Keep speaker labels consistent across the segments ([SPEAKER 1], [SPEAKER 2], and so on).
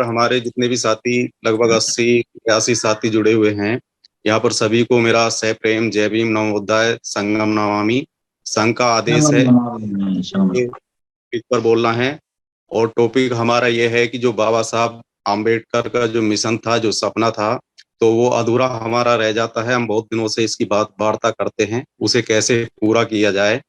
[SPEAKER 1] पर हमारे जितने भी साथी, लगभग 80-81 साथी जुड़े हुए हैं। यहाँ पर सभी को मेरा सह प्रेम जय भीम नवोदय संगम नमामि संघ का आदेश है इस पर बोलना है। और टॉपिक हमारा ये है कि जो बाबा साहब आम्बेडकर का जो मिशन था, जो सपना था, तो वो अधूरा हमारा रह जाता है। हम बहुत दिनों से इसकी बात वार्ता करते हैं, उसे कैसे पूरा किया जाए।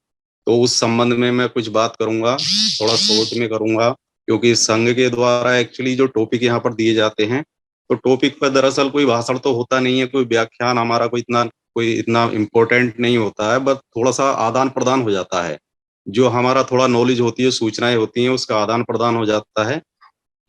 [SPEAKER 1] तो उस संबंध में मैं कुछ बात करूंगा, थोड़ा सोच में करूंगा, क्योंकि संघ के द्वारा एक्चुअली जो टॉपिक यहाँ पर दिए जाते हैं, तो टॉपिक पर दरअसल कोई भाषण तो होता नहीं है, कोई व्याख्यान हमारा कोई इतना इम्पोर्टेंट नहीं होता है, बस थोड़ा सा आदान प्रदान हो जाता है। जो हमारा थोड़ा नॉलेज होती है, सूचनाएं होती हैं, उसका आदान प्रदान हो जाता है।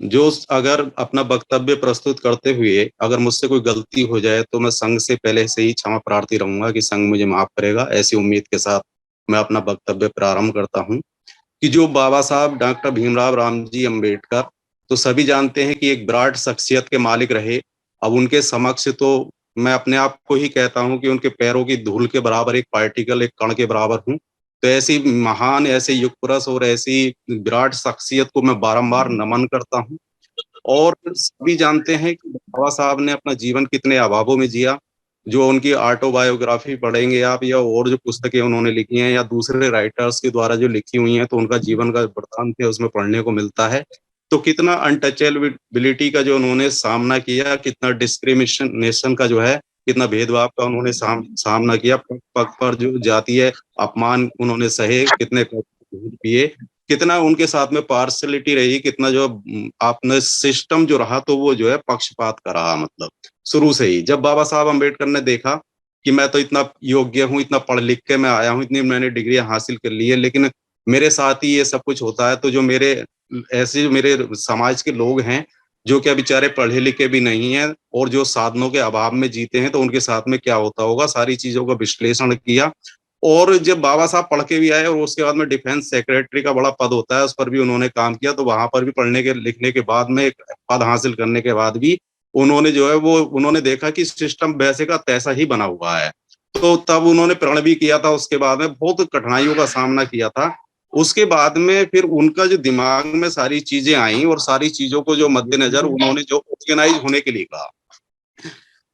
[SPEAKER 1] जो अगर अपना वक्तव्य प्रस्तुत करते हुए अगर मुझसे कोई गलती हो जाए तो मैं संघ से पहले से ही क्षमा प्रार्थी रहूंगा कि संघ मुझे माफ करेगा। ऐसी उम्मीद के साथ मैं अपना वक्तव्य प्रारंभ करता हूं कि जो बाबा साहब डॉक्टर भीमराव रामजी अम्बेडकर, तो सभी जानते हैं कि एक विराट शख्सियत के मालिक रहे। अब उनके समक्ष तो मैं अपने आप को ही कहता हूं कि उनके पैरों की धूल के बराबर, एक पार्टिकल, एक कण के बराबर हूं। तो ऐसी महान, ऐसे युग पुरुष और ऐसी विराट शख्सियत को मैं बारंबार नमन करता हूं। और सभी जानते हैं कि बाबा साहब ने अपना जीवन कितने अभावों में जिया। जो उनकी ऑटोबायोग्राफी पढ़ेंगे आप, या और जो पुस्तकें उन्होंने लिखी हैं या दूसरे राइटर्स के द्वारा जो लिखी हुई हैं, तो उनका जीवन का वृत्तांत है उसमें पढ़ने को मिलता है। तो कितना अनटचेबिलिटी का जो उन्होंने सामना किया, कितना डिस्क्रिमिनेशन का जो है, कितना भेदभाव का उन्होंने सामना किया, पग पग पर जो जातीय अपमान उन्होंने सहे, कितने पिए, कितना उनके साथ में पार्शलिटी रही, कितना जो आपने सिस्टम जो रहा, तो वो जो है पक्षपात का रहा। मतलब शुरू से ही जब बाबा साहब अम्बेडकर ने देखा कि मैं तो इतना योग्य हूँ, इतना पढ़ लिख के मैं आया हूँ, इतनी मैंने डिग्रियां हासिल कर ली है, लेकिन मेरे साथ ही ये सब कुछ होता है, तो जो मेरे समाज के लोग हैं, जो क्या बेचारे पढ़े लिखे भी नहीं है और जो साधनों के अभाव में जीते हैं, तो उनके साथ में क्या होता होगा। सारी चीजों का विश्लेषण किया। और जब बाबा साहब पढ़ के भी आए और उसके बाद में डिफेंस सेक्रेटरी का बड़ा पद होता है, उस पर भी उन्होंने काम किया, तो वहां पर भी पढ़ने के लिखने के बाद में, एक पद हासिल करने के बाद भी उन्होंने जो है वो उन्होंने देखा कि सिस्टम वैसे का तैसा ही बना हुआ है। तो तब उन्होंने प्रण भी किया था, उसके बाद में बहुत कठिनाइयों का सामना किया था। उसके बाद में फिर उनका जो दिमाग में सारी चीजें आई और सारी चीजों को जो मद्देनजर उन्होंने जो ऑर्गेनाइज होने के लिए कहा,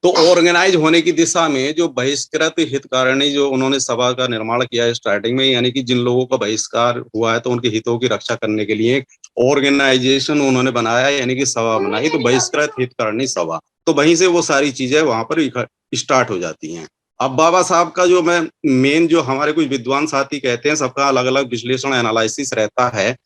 [SPEAKER 1] तो ऑर्गेनाइज होने की दिशा में जो बहिष्कृत हितकारिणी जो उन्होंने सभा का निर्माण किया है स्टार्टिंग में, यानी कि जिन लोगों का बहिष्कार हुआ है तो उनके हितों की रक्षा करने के लिए एक ऑर्गेनाइजेशन उन्होंने बनाया, यानी कि सभा बनाई, तो बहिष्कृत हितकारिणी सभा। तो वहीं से वो सारी चीजें वहां पर स्टार्ट हो जाती हैं। अब बाबा साहब का जो मैं मेन, जो हमारे कुछ विद्वान साथी कहते हैं, सबका अलग अलग विश्लेषण एनालिसिस रहता है।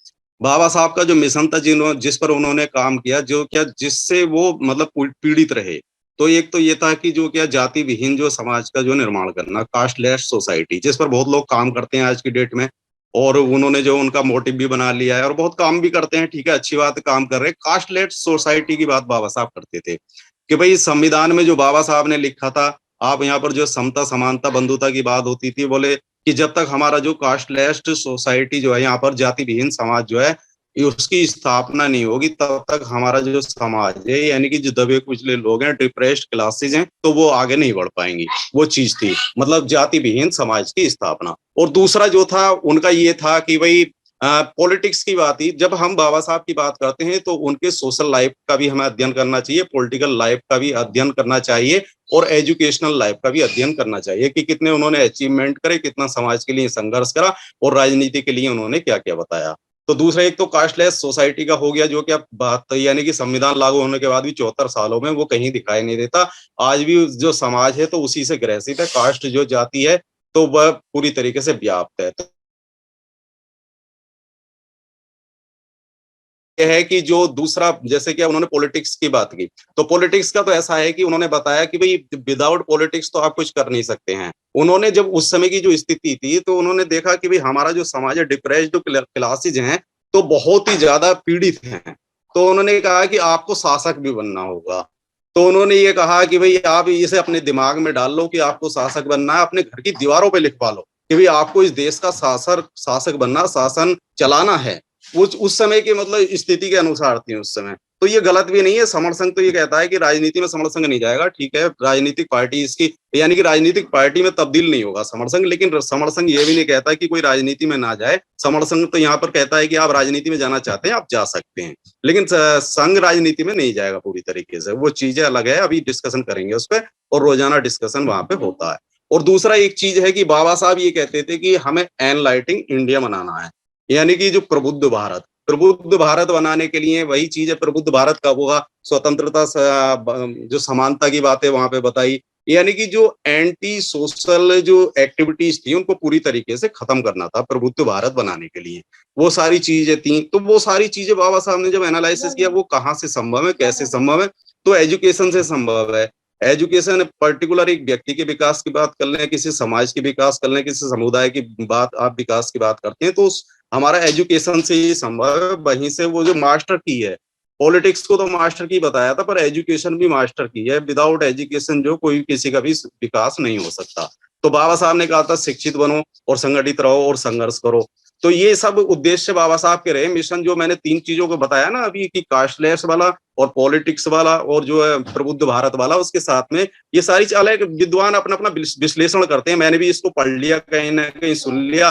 [SPEAKER 1] बाबा साहब का जो मिशन था, जिस पर उन्होंने काम किया, जो क्या जिससे वो मतलब पीड़ित रहे, तो एक तो ये था कि जो क्या जाति विहीन जो समाज का जो निर्माण करना, कास्टलेस सोसाइटी, जिस पर बहुत लोग काम करते हैं आज की डेट में। और उन्होंने जो उनका मोटिव भी बना लिया है और बहुत काम भी करते हैं, ठीक है, अच्छी बात, काम कर रहे हैं। कास्टलेस सोसाइटी की बात बाबा साहब करते थे कि भाई संविधान में जो बाबा साहब ने लिखा था, आप यहाँ पर जो समता समानता बंधुता की बात होती थी, बोले कि जब तक हमारा जो कास्टलेस सोसाइटी जो है, यहाँ पर जाति विहीन समाज जो है, उसकी स्थापना नहीं होगी, तब तक हमारा जो समाज है, यानी कि जो दबे कुचले लोग हैं, डिप्रेस्ड क्लासेस हैं, तो वो आगे नहीं बढ़ पाएंगी। वो चीज थी, मतलब जाति विहीन समाज की स्थापना। और दूसरा जो था उनका ये था कि भाई पॉलिटिक्स की बात ही, जब हम बाबा साहब की बात करते हैं तो उनके सोशल लाइफ का भी हमें अध्ययन करना चाहिए, पॉलिटिकल लाइफ का भी अध्ययन करना चाहिए, और एजुकेशनल लाइफ का भी अध्ययन करना चाहिए कि कितने उन्होंने अचीवमेंट करे, कितना समाज के लिए संघर्ष करा, और राजनीति के लिए उन्होंने क्या क्या बताया। तो दूसरा एक तो कास्टलेस सोसाइटी का हो गया, जो कि बात, यानी कि संविधान लागू होने के बाद भी 74 सालों में वो कहीं दिखाई नहीं देता। आज भी जो समाज है तो उसी से ग्रसित है, कास्ट जो जाति है तो वह पूरी तरीके से व्याप्त है। तो यह है कि जो दूसरा, जैसे कि उन्होंने पॉलिटिक्स की बात की, तो पॉलिटिक्स का तो ऐसा है कि उन्होंने बताया कि भाई विदाउट पॉलिटिक्स तो आप कुछ कर नहीं सकते हैं। उन्होंने जब उस समय की जो स्थिति थी, तो उन्होंने देखा कि भाई हमारा जो समाज है, डिप्रेस्ड क्लासेज हैं, तो बहुत ही ज्यादा पीड़ित हैं। तो उन्होंने कहा कि आपको शासक भी बनना होगा। तो उन्होंने ये कहा कि भाई आप इसे अपने दिमाग में डाल लो कि आपको शासक बनना है, अपने घर की दीवारों पे लिखवा लो कि भाई आपको इस देश का शासक बनना, शासन चलाना है। उस समय की मतलब स्थिति के अनुसार थी उस समय। तो ये गलत भी नहीं है। समर संघ तो ये कहता है कि राजनीति में समर संघ नहीं जाएगा, ठीक है, राजनीतिक पार्टी इसकी, यानी कि राजनीतिक पार्टी में तब्दील नहीं होगा समर संघ, लेकिन समर संघ ये भी नहीं कहता कि कोई राजनीति में ना जाए। समर संघ तो यहाँ पर कहता है कि आप राजनीति में जाना चाहते हैं आप जा सकते हैं, लेकिन संघ राजनीति में नहीं जाएगा पूरी तरीके से, वो चीजें अलग है, अभी डिस्कशन करेंगे उस पर, और रोजाना डिस्कशन वहां पे होता है। और दूसरा एक चीज है कि बाबा साहब ये कहते थे कि हमें एनलाइटिंग इंडिया बनाना है, यानी कि जो प्रबुद्ध भारत, प्रबुद्ध भारत बनाने के लिए वही चीज है। प्रबुद्ध भारत कब होगा? स्वतंत्रता जो समानता की बातें वहां पे बताई, यानी कि जो एंटी सोशल जो एक्टिविटीज थी उनको पूरी तरीके से खत्म करना था प्रबुद्ध भारत बनाने के लिए, वो सारी चीजें थी। तो वो सारी चीजें बाबा साहब ने जब एनालिसिस किया वो कहाँ से संभव है, कैसे संभव है, तो एजुकेशन से संभव है। एजुकेशन पर्टिकुलर एक व्यक्ति के विकास की बात कर लें, किसी समाज की विकास कर लें, किसी समुदाय की बात आप विकास की बात करते हैं, तो हमारा एजुकेशन से ही संभव है। वहीं से वो जो मास्टर की है, पॉलिटिक्स को तो मास्टर की बताया था, पर एजुकेशन भी मास्टर की है। विदाउट एजुकेशन जो कोई किसी का भी विकास नहीं हो सकता। तो बाबा साहब ने कहा था शिक्षित बनो और संगठित रहो और संघर्ष करो। तो ये सब उद्देश्य बाबा साहब के रहे। मिशन जो मैंने 3 चीजों को बताया ना अभी, कि कास्टलेस वाला और पॉलिटिक्स वाला और जो है प्रबुद्ध भारत वाला, उसके साथ में ये सारी अलग विद्वान अपना अपना विश्लेषण करते हैं। मैंने भी इसको पढ़ लिया, कहीं ना कहीं सुन लिया,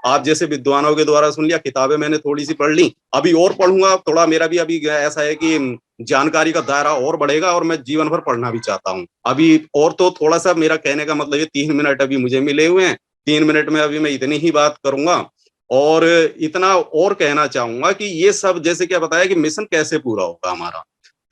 [SPEAKER 1] आप जैसे विद्वानों के द्वारा सुन लिया, किताबें मैंने थोड़ी सी पढ़ ली, अभी और पढ़ूंगा थोड़ा। मेरा भी अभी ऐसा है कि जानकारी का दायरा और बढ़ेगा और मैं जीवन भर पढ़ना भी चाहता हूँ अभी। और तो थोड़ा सा मेरा कहने का मतलब ये 3 मिनट अभी मुझे मिले हुए हैं, 3 मिनट में अभी मैं इतनी ही बात करूंगा। और इतना और कहना चाहूंगा कि ये सब जैसे क्या बताया कि मिशन कैसे पूरा होगा हमारा,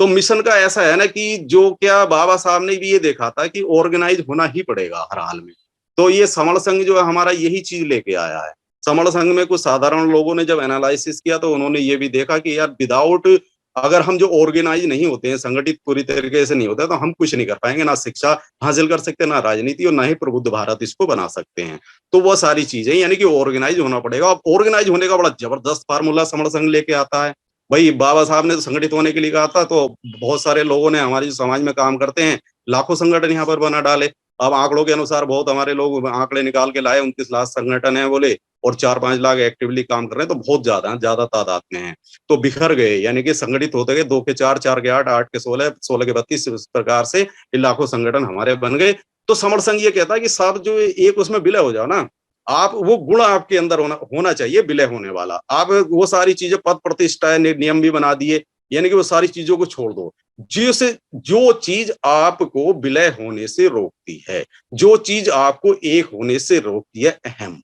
[SPEAKER 1] तो मिशन का ऐसा है ना कि जो क्या बाबा साहब ने भी ये देखा था कि ऑर्गेनाइज होना ही पड़ेगा हर हाल में। तो ये समर संघ जो है हमारा यही चीज लेके आया है। समर संघ में कुछ साधारण लोगों ने जब एनालिसिस किया तो उन्होंने ये भी देखा कि यार विदाउट, अगर हम जो ऑर्गेनाइज नहीं होते हैं, संगठित पूरी तरीके से नहीं होता, तो हम कुछ नहीं कर पाएंगे, ना शिक्षा हासिल कर सकते, ना राजनीति, और ना ही प्रबुद्ध भारत इसको बना सकते हैं। तो वो सारी चीजें यानी कि ऑर्गेनाइज होना पड़ेगा। अब ऑर्गेनाइज होने का बड़ा जबरदस्त फार्मूला समर संघ लेके आता है। भाई बाबा साहब ने तो संगठित होने के लिए कहा था, तो बहुत सारे लोगों ने हमारे जो समाज में काम करते हैं लाखों संगठन यहाँ पर बना डाले। अब आंकड़ों के अनुसार बहुत हमारे लोग आंकड़े निकाल के लाए, 29 लाख संगठन है बोले, और 4-5 लाख एक्टिवली काम कर रहे हैं, तो बहुत ज्यादा ज्यादा तादाद में है। तो बिखर गए, यानी कि संगठित होते गए, 2 के 4, 4 के 8, 8 के 16, 16 के 32, इस प्रकार से लाखों संगठन हमारे बन गए। तो समर संघ ये कहता है कि सब जो एक उसमें विलय हो जाओ ना, आप वो गुण आपके अंदर होना चाहिए विलय होने वाला। आप वो सारी चीजें पद प्रतिष्ठा नियम भी बना दिए, यानी कि वो सारी चीजों को छोड़ दो। जिससे जो चीज आपको विलय होने से रोकती है, जो चीज आपको एक होने से रोकती है, अहम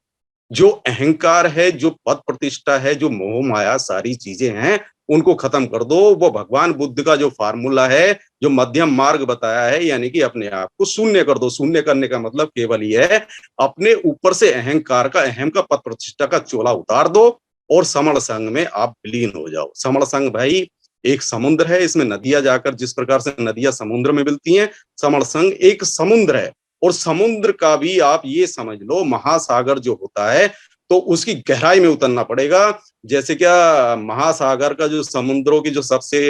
[SPEAKER 1] जो अहंकार है, जो पद प्रतिष्ठा है, जो मोह माया सारी चीजें हैं, उनको खत्म कर दो। वो भगवान बुद्ध का जो फार्मूला है, जो मध्यम मार्ग बताया है, यानी कि अपने आप को शून्य कर दो। शून्य करने का मतलब केवल ये है, अपने ऊपर से अहंकार का, अहम का, पद प्रतिष्ठा का चोला उतार दो और समण संघ में आप विलीन हो जाओ। समण संघ भाई एक समुद्र है, इसमें नदियां जाकर जिस प्रकार से नदियां समुद्र में मिलती हैं, समण संघ एक समुद्र है। और समुद्र का भी आप ये समझ लो महासागर जो होता है, तो उसकी गहराई में उतरना पड़ेगा। जैसे क्या महासागर का जो समुद्रों की जो सबसे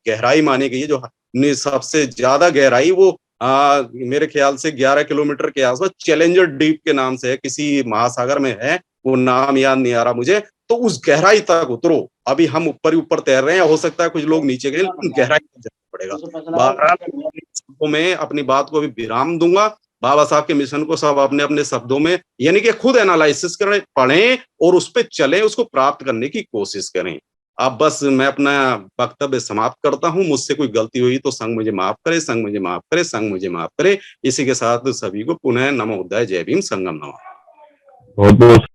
[SPEAKER 1] गहराई मानी गई है, जो सबसे ज्यादा गहराई, वो मेरे ख्याल से 11 किलोमीटर के आसपास चैलेंजर डीप के नाम से है, किसी महासागर में है, वो नाम याद नहीं आ रहा मुझे। तो उस गहराई तक उतरो। अभी हम ऊपर ही ऊपर तैर रहे हैं, हो सकता है कुछ लोग नीचे गए, लेकिन गहराई तक जाना पड़ेगा। बहरहाल मैं अपनी बात को भी विराम दूंगा। बाबा साहब के मिशन को सब अपने अपने शब्दों में, यानी कि खुद एनालिसिस करें, पढ़ें और उस पर चलें, उसको प्राप्त करने की कोशिश करें। अब बस मैं अपना वक्तव्य समाप्त करता हूं। मुझसे कोई गलती हुई तो संघ मुझे माफ करे, संघ मुझे माफ करे, संघ मुझे माफ करे। इसी के साथ सभी को पुनः नमो बुद्धाय, जय भीम, संगम नमः।
[SPEAKER 2] बहुत बहुत